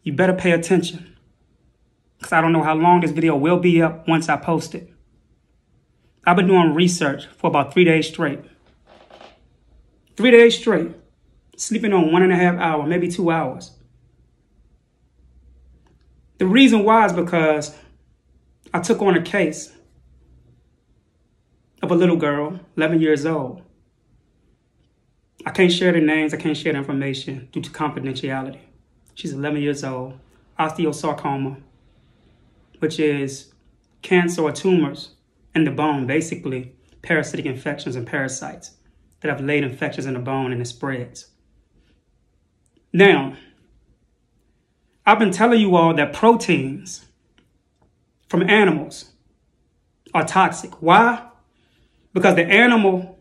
you better pay attention, because I don't know how long this video will be up once I post it. I've been doing research for about 3 days straight. 3 days straight. Sleeping on 1.5 hours, maybe 2 hours. The reason why is because I took on a case of a little girl, 11 years old. I can't share the names, I can't share the information due to confidentiality. She's 11 years old, osteosarcoma, which is cancer or tumors in the bone, basically parasitic infections and parasites that have laid infections in the bone and it spreads. Now, I've been telling you all that proteins from animals are toxic. Why? Because the animal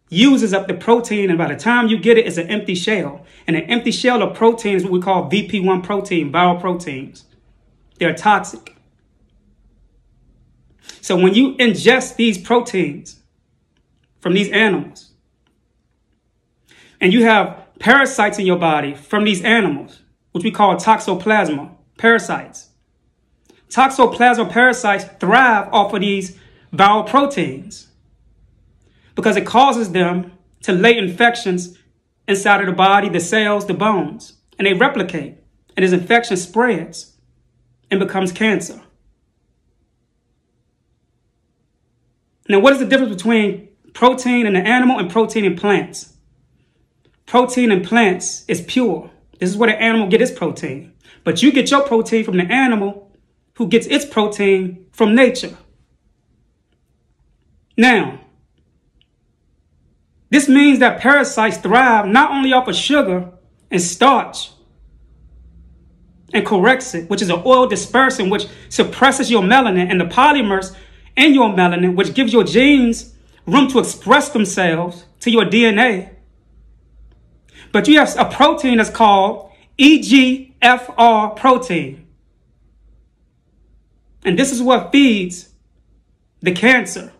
uses up the protein, and by the time you get it, it's an empty shell. And an empty shell of protein is what we call VP1 protein, viral proteins. They're toxic. So when you ingest these proteins from these animals, and you have parasites in your body from these animals, which we call toxoplasma parasites. Toxoplasma parasites thrive off of these viral proteins because it causes them to lay infections inside of the body, the cells, the bones, and they replicate. And as infection spreads and becomes cancer. Now, what is the difference between protein in the animal and protein in plants? Protein in plants is pure. This is where the animal gets its protein. But you get your protein from the animal who gets its protein from nature. Now, this means that parasites thrive not only off of sugar and starch and correxit, which is an oil dispersant which suppresses your melanin, and the polymers in your melanin, which gives your genes room to express themselves to your DNA. But you have a protein that's called EGFR protein. And this is what feeds the cancer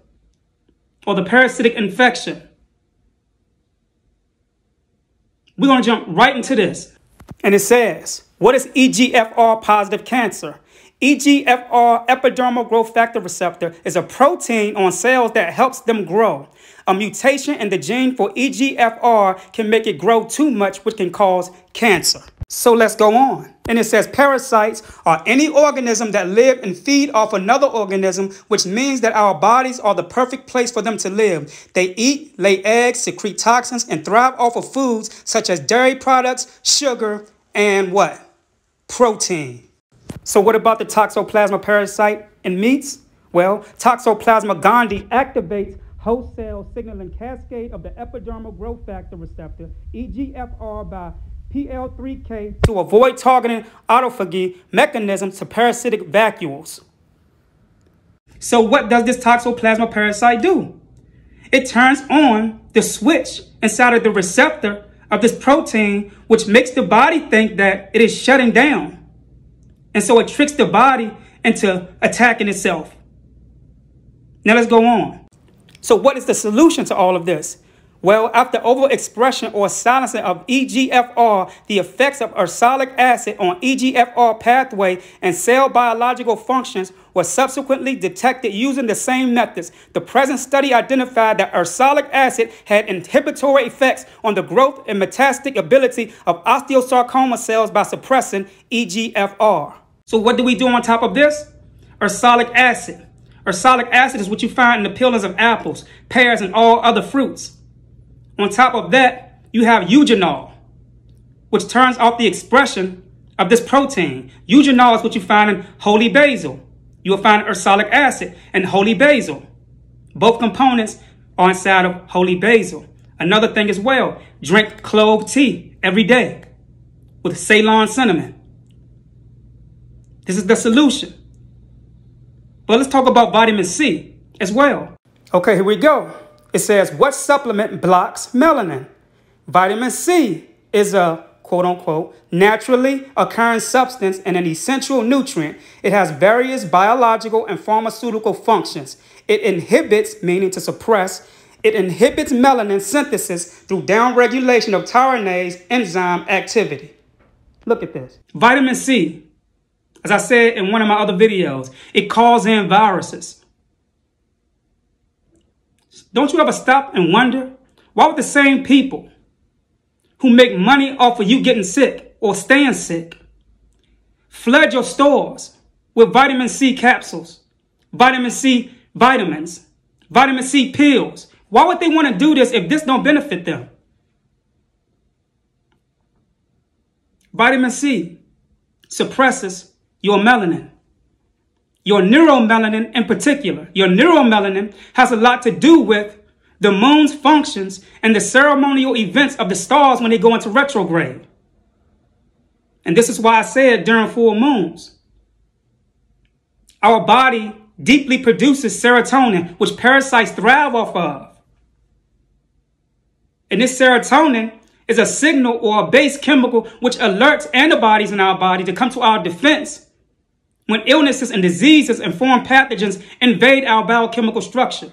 or the parasitic infection. We're going to jump right into this. And it says, what is EGFR positive cancer? EGFR, epidermal growth factor receptor, is a protein on cells that helps them grow. A mutation in the gene for EGFR can make it grow too much, which can cause cancer. So let's go on. And it says parasites are any organism that live and feed off another organism, which means that our bodies are the perfect place for them to live. They eat, lay eggs, secrete toxins, and thrive off of foods such as dairy products, sugar, and what? Protein. So what about the Toxoplasma parasite in meats? Well, Toxoplasma gondii activates host cell signaling cascade of the epidermal growth factor receptor, EGFR, by PL3K to avoid targeting autophagy mechanisms to parasitic vacuoles. So what does this Toxoplasma parasite do? It turns on the switch inside of the receptor of this protein, which makes the body think that it is shutting down. And so it tricks the body into attacking itself. Now let's go on. So what is the solution to all of this? Well, after overexpression or silencing of EGFR, the effects of ursolic acid on EGFR pathway and cell biological functions were subsequently detected using the same methods. The present study identified that ursolic acid had inhibitory effects on the growth and metastatic ability of osteosarcoma cells by suppressing EGFR. So what do we do on top of this? Ursolic acid. Ursolic acid is what you find in the peelings of apples, pears, and all other fruits. On top of that, you have eugenol, which turns off the expression of this protein. Eugenol is what you find in holy basil. You will find ursolic acid and holy basil. Both components are inside of holy basil. Another thing as well, drink clove tea every day with Ceylon cinnamon. This is the solution. But let's talk about vitamin C as well. Okay, here we go. It says, what supplement blocks melanin? Vitamin C is a quote-unquote naturally occurring substance and an essential nutrient. It has various biological and pharmaceutical functions. It inhibits, meaning to suppress, it inhibits melanin synthesis through downregulation of tyrosine enzyme activity. Look at this. Vitamin C, as I said in one of my other videos, it calls in viruses. Don't you ever stop and wonder, why would the same people who make money off of you getting sick or staying sick flood your stores with vitamin C capsules, vitamin C vitamins, vitamin C pills? Why would they want to do this if this don't benefit them? Vitamin C suppresses your melanin, your neuromelanin in particular. Your neuromelanin has a lot to do with the moon's functions and the ceremonial events of the stars when they go into retrograde. And this is why I said during full moons, our body deeply produces serotonin, which parasites thrive off of. And this serotonin is a signal or a base chemical which alerts antibodies in our body to come to our defense when illnesses and diseases and foreign pathogens invade our biochemical structure.